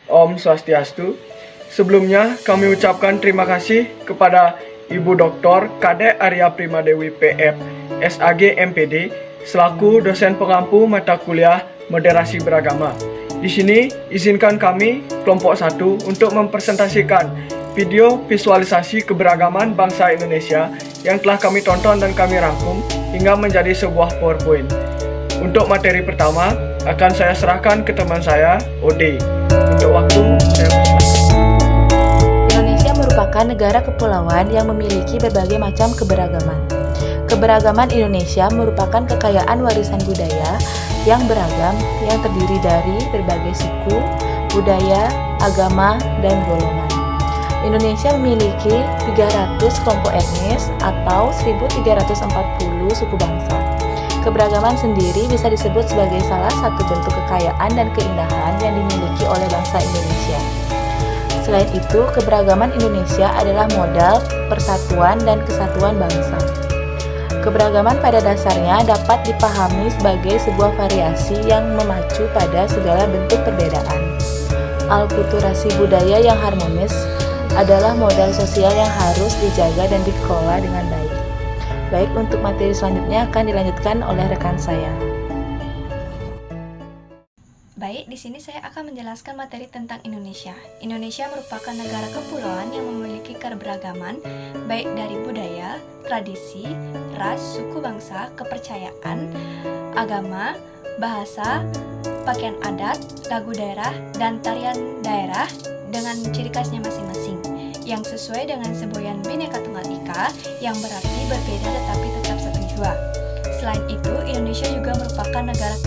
Om Swastiastu. Sebelumnya kami ucapkan terima kasih kepada Ibu Dr. Kadek Arya Primadewi PM, SAG MPD, selaku dosen pengampu mata kuliah Moderasi Beragama. Di sini izinkan kami kelompok 1 untuk mempresentasikan video visualisasi keberagaman bangsa Indonesia yang telah kami tonton dan kami rangkum hingga menjadi sebuah PowerPoint. Untuk materi pertama akan saya serahkan ke teman saya, Ode. Untuk waktu, saya Indonesia merupakan negara kepulauan yang memiliki berbagai macam keberagaman. Keberagaman Indonesia merupakan kekayaan warisan budaya yang beragam yang terdiri dari berbagai suku, budaya, agama, dan golongan. Indonesia memiliki 300 kelompok etnis atau 1.340 suku bangsa. Keberagaman sendiri bisa disebut sebagai salah satu bentuk kekayaan dan keindahan yang dimiliki oleh bangsa Indonesia. Selain itu, keberagaman Indonesia adalah modal persatuan dan kesatuan bangsa. Keberagaman pada dasarnya dapat dipahami sebagai sebuah variasi yang memacu pada segala bentuk perbedaan. Alkulturasi budaya yang harmonis adalah modal sosial yang harus dijaga dan dikelola dengan baik. Baik, untuk materi selanjutnya akan dilanjutkan oleh rekan saya. Baik, di sini saya akan menjelaskan materi tentang Indonesia. Indonesia merupakan negara kepulauan yang memiliki keberagaman baik dari budaya, tradisi, ras, suku bangsa, kepercayaan, agama, bahasa, pakaian adat, lagu daerah, dan tarian daerah dengan ciri khasnya masing-masing yang sesuai dengan semboyan Bhinneka Tunggal Ika yang berarti berbeda tetapi tetap satu jua. Selain itu, Indonesia juga merupakan negara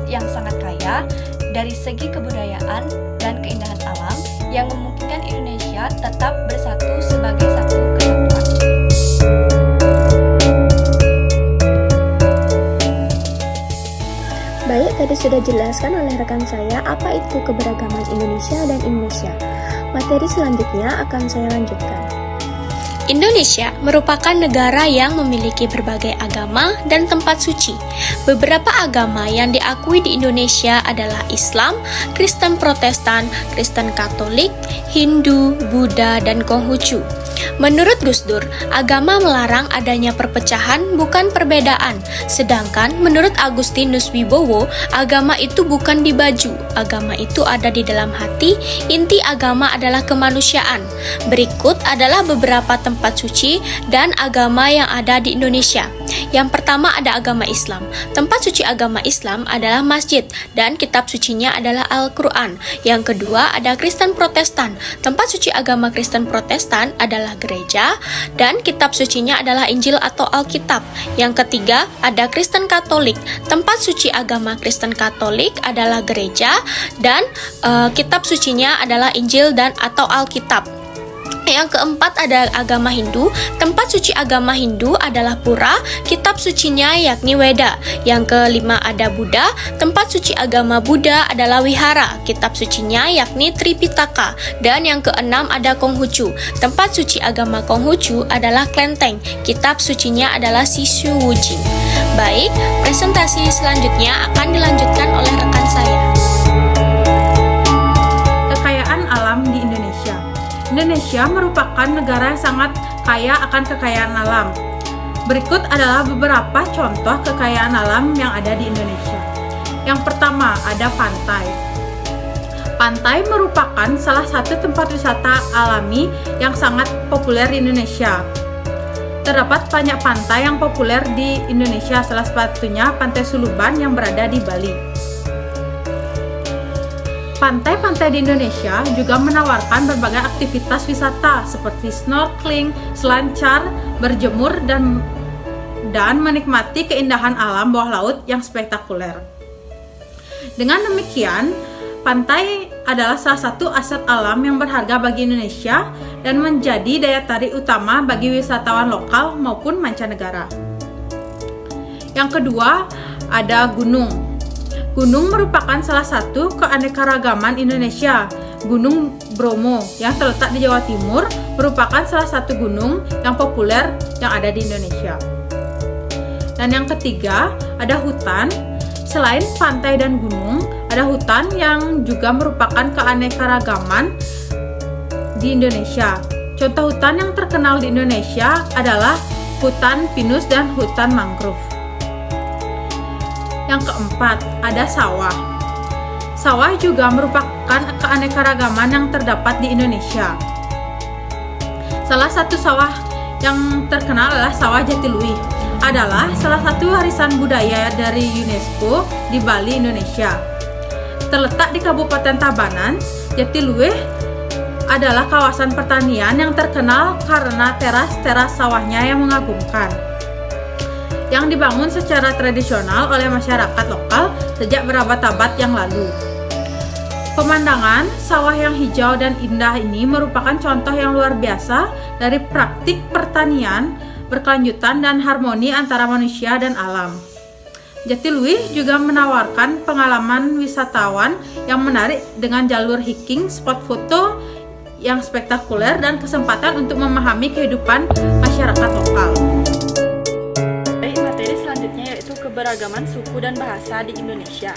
yang sangat kaya dari segi kebudayaan dan keindahan alam yang memungkinkan Indonesia tetap bersatu sebagai satu kesatuan. Baik, tadi sudah dijelaskan oleh rekan saya apa itu keberagaman Indonesia dan Indonesia. Materi selanjutnya akan saya lanjutkan. Indonesia merupakan negara yang memiliki berbagai agama dan tempat suci. Beberapa agama yang diakui di Indonesia adalah Islam, Kristen Protestan, Kristen Katolik, Hindu, Buddha, dan Konghucu. Menurut Gus Dur, agama melarang adanya perpecahan, bukan perbedaan. Sedangkan menurut Agustinus Wibowo, agama itu bukan di baju, agama itu ada di dalam hati. Inti agama adalah kemanusiaan. Berikut adalah beberapa tempat suci dan agama yang ada di Indonesia. Yang pertama ada agama Islam. Tempat suci agama Islam adalah masjid dan kitab sucinya adalah Al-Quran. Yang kedua ada Kristen Protestan. Tempat suci agama Kristen Protestan adalah gereja dan kitab sucinya adalah Injil atau Alkitab. Yang ketiga ada Kristen Katolik. Tempat suci agama Kristen Katolik adalah gereja dan kitab sucinya adalah Injil dan atau Alkitab. Yang keempat ada agama Hindu. Tempat suci agama Hindu adalah pura, kitab sucinya yakni Weda. Yang kelima ada Buddha. Tempat suci agama Buddha adalah wihara, kitab sucinya yakni Tripitaka. Dan yang keenam ada Konghucu. Tempat suci agama Konghucu adalah Klenteng, kitab sucinya adalah Sisuwujing. Baik, presentasi selanjutnya akan dilanjutkan oleh rekan saya. Kekayaan alam di Indonesia. Indonesia merupakan negara yang sangat kaya akan kekayaan alam. Berikut adalah beberapa contoh kekayaan alam yang ada di Indonesia. Yang pertama, ada pantai. Pantai merupakan salah satu tempat wisata alami yang sangat populer di Indonesia. Terdapat banyak pantai yang populer di Indonesia, salah satunya Pantai Suluban yang berada di Bali. Pantai-pantai di Indonesia juga menawarkan berbagai aktivitas wisata seperti snorkeling, selancar, berjemur, dan menikmati keindahan alam bawah laut yang spektakuler. Dengan demikian, pantai adalah salah satu aset alam yang berharga bagi Indonesia dan menjadi daya tarik utama bagi wisatawan lokal maupun mancanegara. Yang kedua, ada gunung. Gunung merupakan salah satu keanekaragaman Indonesia. Gunung Bromo yang terletak di Jawa Timur merupakan salah satu gunung yang populer yang ada di Indonesia. Dan yang ketiga, ada hutan. Selain pantai dan gunung, ada hutan yang juga merupakan keanekaragaman di Indonesia. Contoh hutan yang terkenal di Indonesia adalah hutan pinus dan hutan mangrove. Yang keempat, ada sawah. Sawah juga merupakan keanekaragaman yang terdapat di Indonesia. Salah satu sawah yang terkenal adalah sawah Jatiluwih. Adalah salah satu warisan budaya dari UNESCO di Bali, Indonesia. Terletak di Kabupaten Tabanan, Jatiluwih adalah kawasan pertanian yang terkenal karena teras-teras sawahnya yang mengagumkan, yang dibangun secara tradisional oleh masyarakat lokal sejak berabad-abad yang lalu. Pemandangan sawah yang hijau dan indah ini merupakan contoh yang luar biasa dari praktik pertanian berkelanjutan dan harmoni antara manusia dan alam. Jatiluwih juga menawarkan pengalaman wisatawan yang menarik dengan jalur hiking, spot foto yang spektakuler, dan kesempatan untuk memahami kehidupan masyarakat lokal. Materi selanjutnya yaitu keberagaman suku dan bahasa di Indonesia.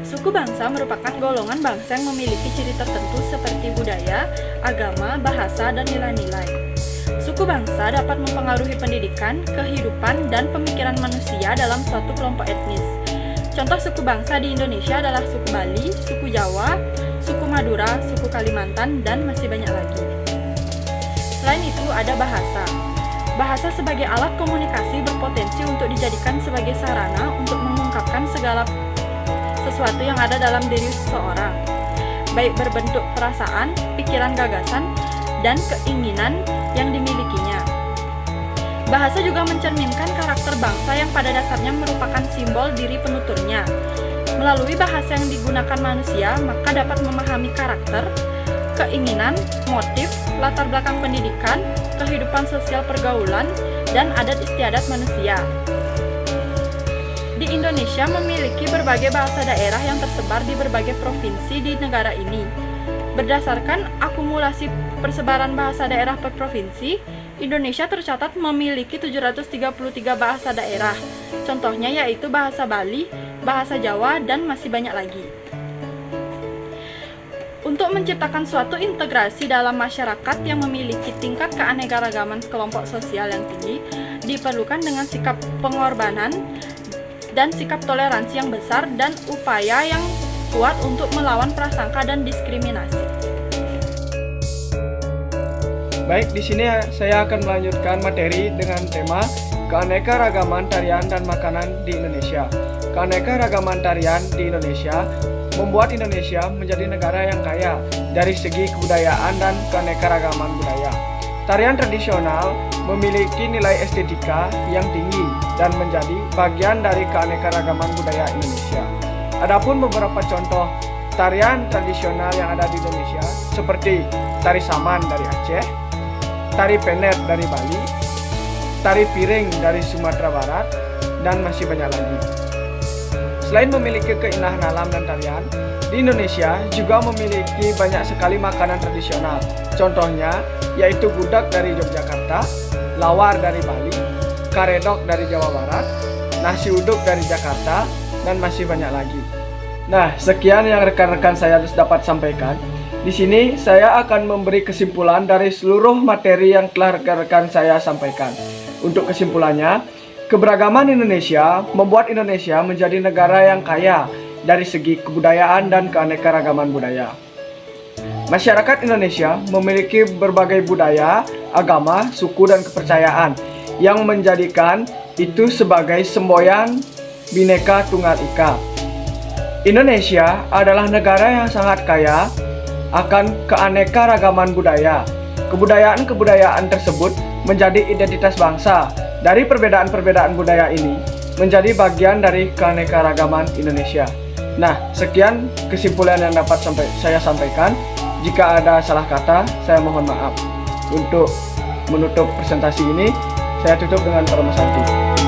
Suku bangsa merupakan golongan bangsa yang memiliki ciri tertentu seperti budaya, agama, bahasa, dan nilai-nilai. Suku bangsa dapat mempengaruhi pendidikan, kehidupan, dan pemikiran manusia dalam suatu kelompok etnis. Contoh suku bangsa di Indonesia adalah suku Bali, suku Jawa, suku Madura, suku Kalimantan, dan masih banyak lagi. Selain itu ada bahasa. Bahasa sebagai alat komunikasi berpotensi untuk dijadikan sebagai sarana untuk mengungkapkan segala sesuatu yang ada dalam diri seseorang, baik berbentuk perasaan, pikiran, gagasan, dan keinginan yang dimilikinya. Bahasa juga mencerminkan karakter bangsa yang pada dasarnya merupakan simbol diri penuturnya. Melalui bahasa yang digunakan manusia, maka dapat memahami karakter, keinginan, motif, latar belakang pendidikan, kehidupan sosial pergaulan, dan adat istiadat manusia. Di Indonesia memiliki berbagai bahasa daerah yang tersebar di berbagai provinsi di negara ini. Berdasarkan akumulasi persebaran bahasa daerah per provinsi, Indonesia tercatat memiliki 733 bahasa daerah. Contohnya yaitu bahasa Bali, bahasa Jawa, dan masih banyak lagi. Untuk menciptakan suatu integrasi dalam masyarakat yang memiliki tingkat keanekaragaman kelompok sosial yang tinggi, diperlukan dengan sikap pengorbanan dan sikap toleransi yang besar dan upaya yang kuat untuk melawan prasangka dan diskriminasi. Baik, di sini saya akan melanjutkan materi dengan tema keanekaragaman tarian dan makanan di Indonesia. Keanekaragaman tarian di Indonesia membuat Indonesia menjadi negara yang kaya dari segi kebudayaan dan keanekaragaman budaya. Tarian tradisional memiliki nilai estetika yang tinggi dan menjadi bagian dari keanekaragaman budaya Indonesia. Adapun beberapa contoh tarian tradisional yang ada di Indonesia seperti tari saman dari Aceh, tari penet dari Bali, tari piring dari Sumatera Barat, dan masih banyak lagi. Selain memiliki keindahan alam dan tarian, di Indonesia juga memiliki banyak sekali makanan tradisional. Contohnya yaitu gudeg dari Yogyakarta, lawar dari Bali, karedok dari Jawa Barat, nasi uduk dari Jakarta, dan masih banyak lagi. Nah, sekian yang rekan-rekan saya dapat sampaikan. Di sini saya akan memberi kesimpulan dari seluruh materi yang telah rekan-rekan saya sampaikan. Untuk kesimpulannya, keberagaman Indonesia membuat Indonesia menjadi negara yang kaya dari segi kebudayaan dan keanekaragaman budaya. Masyarakat Indonesia memiliki berbagai budaya, agama, suku, dan kepercayaan yang menjadikan itu sebagai semboyan Bhinneka Tunggal Ika. Indonesia adalah negara yang sangat kaya akan keanekaragaman budaya. Kebudayaan-kebudayaan tersebut menjadi identitas bangsa. Dari perbedaan-perbedaan budaya ini menjadi bagian dari keanekaragaman Indonesia. Nah, sekian kesimpulan yang dapat saya sampaikan. Jika ada salah kata, saya mohon maaf. Untuk menutup presentasi ini, saya tutup dengan Parama Santi.